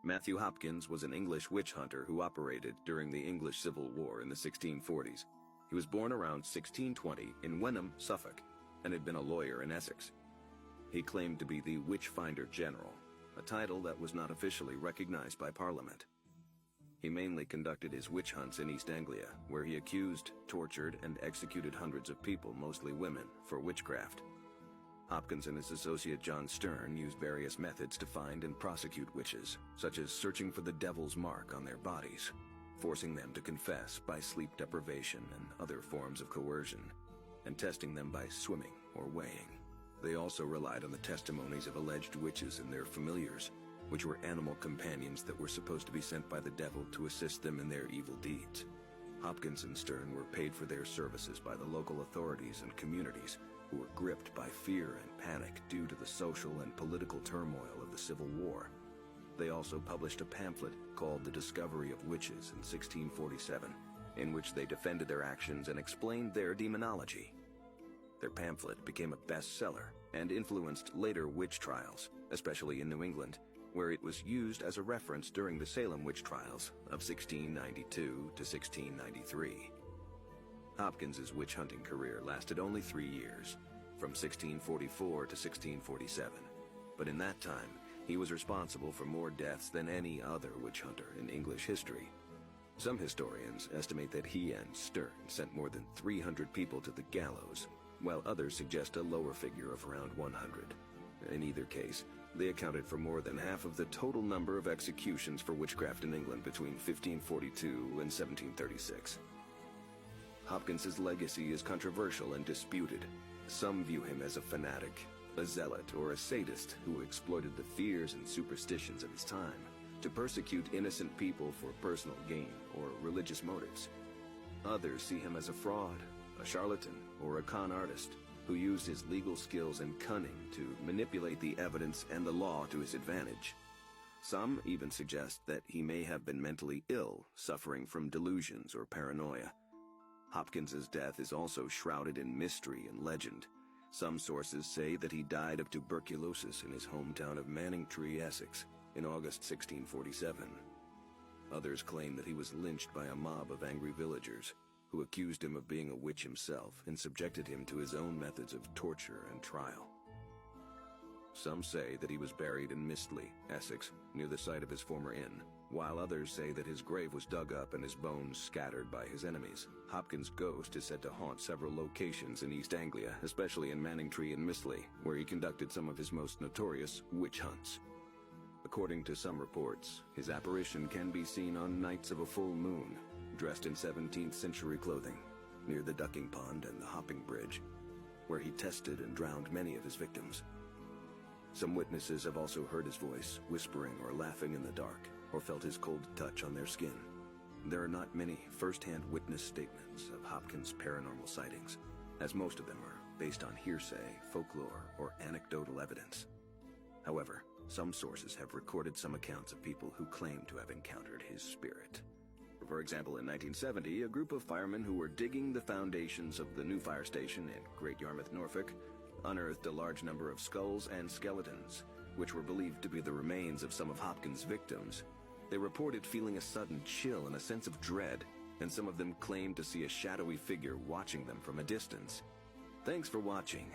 Matthew Hopkins was an English witch hunter who operated during the English Civil War in the 1640s. He was born around 1620 in Wenham, Suffolk, and had been a lawyer in Essex. He claimed to be the Witchfinder General, a title that was not officially recognized by Parliament. He mainly conducted his witch hunts in East Anglia, where he accused, tortured, and executed hundreds of people, mostly women, for witchcraft. Hopkins and his associate John Stern used various methods to find and prosecute witches, such as searching for the devil's mark on their bodies, forcing them to confess by sleep deprivation and other forms of coercion, and testing them by swimming or weighing. They also relied on the testimonies of alleged witches and their familiars, which were animal companions that were supposed to be sent by the devil to assist them in their evil deeds. Hopkins and Stern were paid for their services by the local authorities and communities, who were gripped by fear and panic due to the social and political turmoil of the Civil War. They also published a pamphlet called The Discovery of Witches in 1647, in which they defended their actions and explained their demonology. Their pamphlet became a bestseller and influenced later witch trials, especially in New England, where it was used as a reference during the Salem witch trials of 1692 to 1693. Hopkins's witch hunting career lasted only 3 years, from 1644 to 1647, but in that time, he was responsible for more deaths than any other witch hunter in English history. Some historians estimate that he and Stern sent more than 300 people to the gallows, while others suggest a lower figure of around 100. In either case, they accounted for more than half of the total number of executions for witchcraft in England between 1542 and 1736. Hopkins's legacy is controversial and disputed. Some view him as a fanatic, a zealot, or a sadist who exploited the fears and superstitions of his time to persecute innocent people for personal gain or religious motives. Others see him as a fraud, a charlatan, or a con artist who used his legal skills and cunning to manipulate the evidence and the law to his advantage. Some even suggest that he may have been mentally ill, suffering from delusions or paranoia. Hopkins's death is also shrouded in mystery and legend. Some sources say that he died of tuberculosis in his hometown of Manningtree, Essex, in August 1647. Others claim that he was lynched by a mob of angry villagers, who accused him of being a witch himself and subjected him to his own methods of torture and trial. Some say that he was buried in Mistley, Essex, near the site of his former inn, while others say that his grave was dug up and his bones scattered by his enemies. Hopkins' ghost is said to haunt several locations in East Anglia, especially in Manningtree and Mistley, where he conducted some of his most notorious witch hunts. According to some reports, his apparition can be seen on nights of a full moon, dressed in 17th century clothing, near the ducking pond and the hopping bridge, where he tested and drowned many of his victims. Some witnesses have also heard his voice, whispering or laughing in the dark, or felt his cold touch on their skin. There are not many first-hand witness statements of Hopkins' paranormal sightings, as most of them are based on hearsay, folklore, or anecdotal evidence. However, some sources have recorded some accounts of people who claim to have encountered his spirit. For example, in 1970, a group of firemen who were digging the foundations of the new fire station in Great Yarmouth, Norfolk, unearthed a large number of skulls and skeletons, which were believed to be the remains of some of Hopkins' victims. They reported feeling a sudden chill and a sense of dread, and some of them claimed to see a shadowy figure watching them from a distance. Thanks for watching.